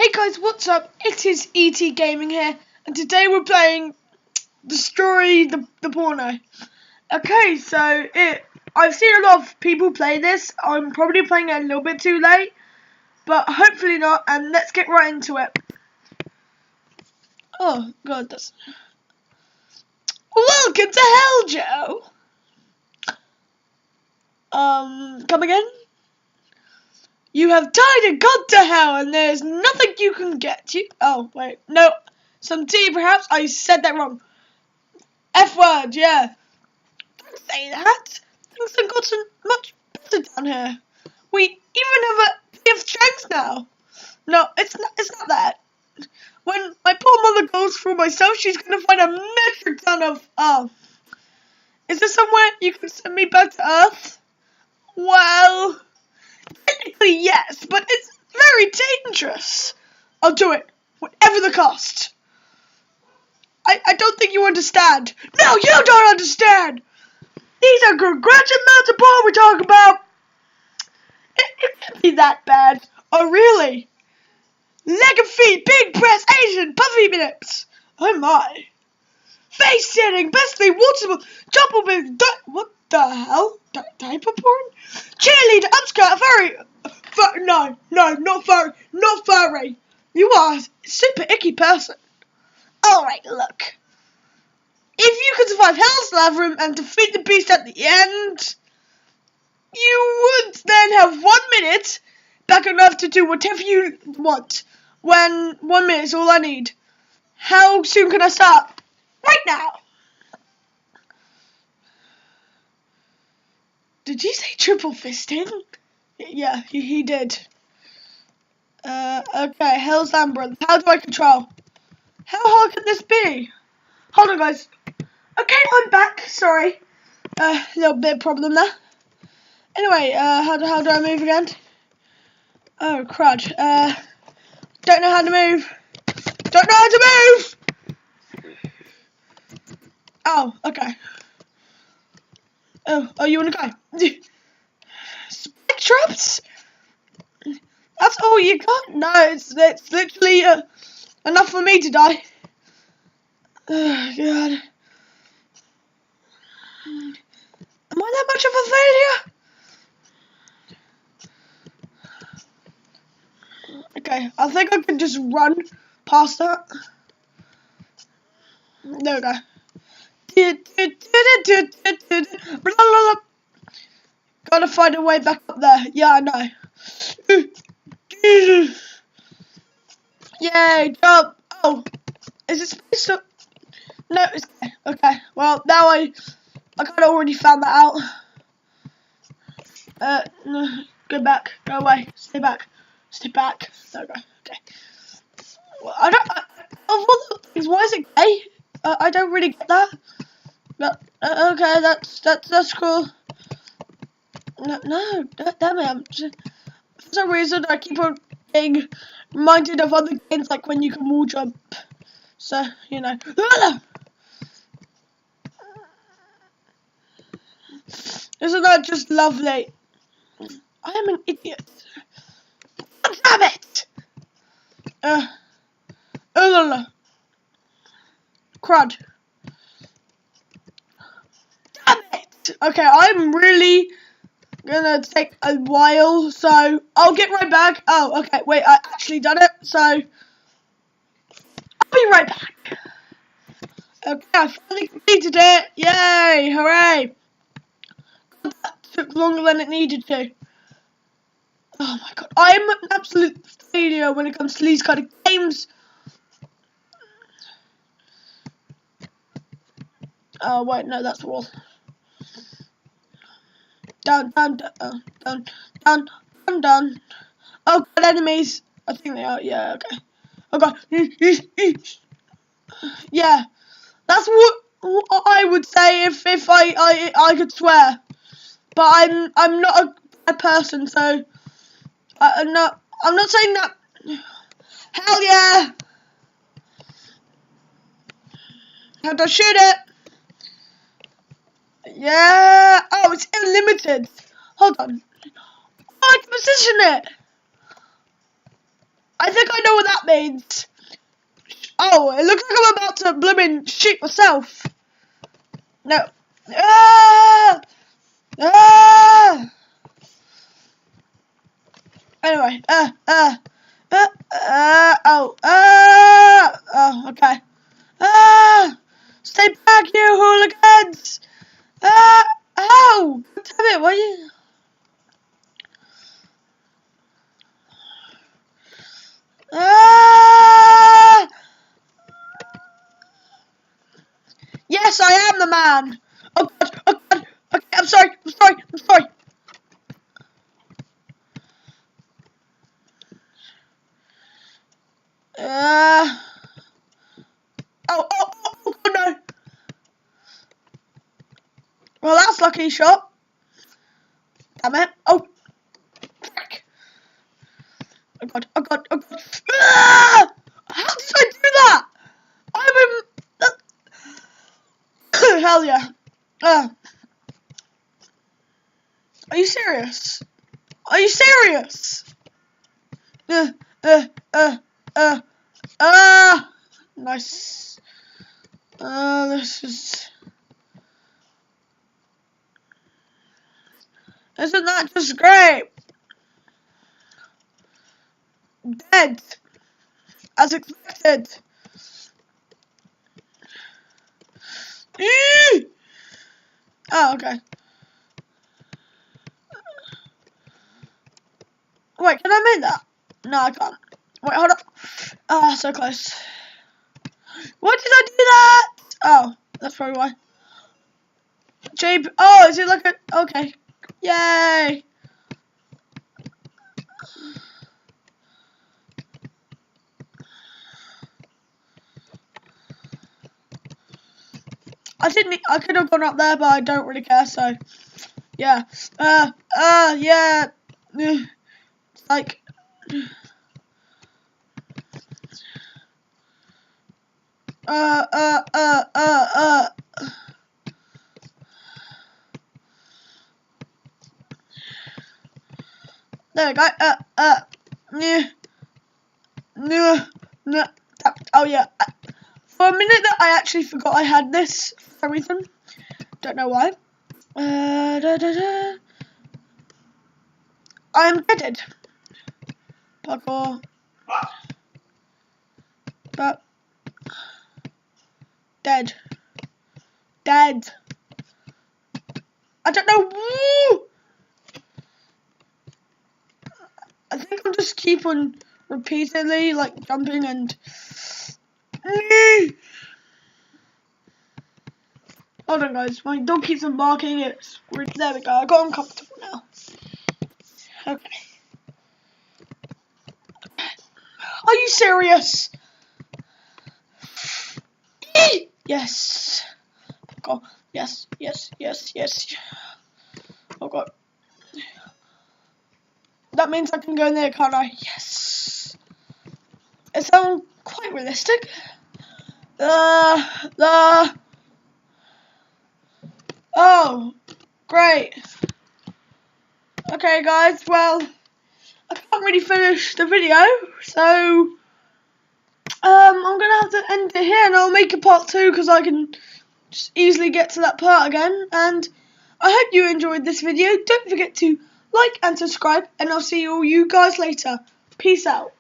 Hey guys, what's up? It is ET Gaming here, and today we're playing Destroy the Porno. Okay, so I've seen a lot of people play this. I'm probably playing it a little bit too late, but hopefully not, and let's get right into it. Oh god, that's... Welcome to Hell, Joe! Come again? You have died and gone to hell, and there's nothing you can get. Oh, wait. No. Some tea, perhaps? I said that wrong. F-word, yeah. Don't say that. Things have gotten much better down here. We even have a fifth chance now. No, it's not that. When my poor mother goes through myself, she's going to find a metric ton of... Oh. Is there somewhere you can send me back to Earth? Well... Technically, yes, but it's very dangerous. I'll do it, whatever the cost. I don't think you understand. No, you don't understand. These are gargantuan amounts of power we're talking about. It can't be that bad. Oh, really? Leg and feet, big breasts, Asian, puffy lips. Oh, my. Face sitting, bestly, waterable, jumble, what the hell? Diaper porn? Cheerleader, upskirt, furry. No, not furry. You are a super icky person. Alright, look. If you can survive Hell's Lava Room and defeat the beast at the end, you would then have 1 minute back on Earth to do whatever you want. When 1 minute is all I need. How soon can I start? Right now. Did you say triple fisting? Yeah, he did. Okay, Hell's Labyrinth. How do I control? How hard can this be? Hold on, guys. Okay, I'm back. Sorry. Little bit of problem there. Anyway, how do I move again? Oh, crud. Don't know how to move. Don't know how to move! Oh, okay. Oh, you wanna go? Spike traps? That's all you got? No, it's literally enough for me to die. Oh, God. Am I that much of a failure? Okay, I think I can just run past that. There we go. Gotta find a way back up there. Yeah, I know. Yay, jump. Oh, is it supposed to? No, it's okay. Well, now I kind of already found that out. No, go back. Go away. Stay back. Stay back. There we go. Okay. Well, I don't. Of all the things, why is it gay? I don't really get that. But okay, that's cool. No, damn it! For some reason, I keep on getting reminded of other games, like when you can wall jump. So you know. Isn't that just lovely? I am an idiot. Damn it! Crud. Damn it! Okay, I'm really gonna take a while, so I'll get right back. Oh, okay, wait, I actually done it, so I'll be right back. Okay, I finally completed it. Yay, hooray. That took longer than it needed to. Oh my god, I'm an absolute failure when it comes to these kind of games. Oh wait, no, that's the wall. Down. Oh god, enemies. I think they are, yeah, okay. Oh god. Yeah. That's what I would say if I could swear. But I'm not a bad person, so I'm not saying that. Hell yeah! How do I shoot it? Yeah! Oh, it's unlimited. Hold on. Oh, I can position it. I think I know what that that means... Oh, it looks like I'm about to blooming shoot myself. No. Ah! Ah! Anyway, okay. Stay back, you hooligans! Ow! Damn it, why you... Yes, I am the man! Oh god, oh god! Okay, I'm sorry. Oh no! Well, that's lucky shot. Damn it. Oh, frick. Oh god. Ah! How did I do that? Hell yeah. Are you serious? Nice. This is... Isn't that just great? Dead. As expected. Oh, okay. Wait, can I make that? No, I can't. Wait, hold up. Ah, so close. Why did I do that? Oh, that's probably why. Oh, is it like a... Okay. Yay. I could have gone up there, but I don't really care, so... Yeah. Yeah. Like... There we go. Oh yeah. For a minute that I actually forgot I had this for some reason. Don't know why. I'm dead. Parkour. But dead. I don't know. Woo! I think I'll just keep on repeatedly like jumping and hold on guys, my dog keeps on barking. There we go, I got uncomfortable now. Okay. Are you serious? Yes. God. Yes. Oh god. That means I can go in there, can't I? Yes. It sounds quite realistic. Oh, great. Okay, guys. Well, I can't really finish the video, so I'm gonna have to end it here, and I'll make a part 2 because I can just easily get to that part again. And I hope you enjoyed this video. Don't forget to like and subscribe, and I'll see all you guys later. Peace out.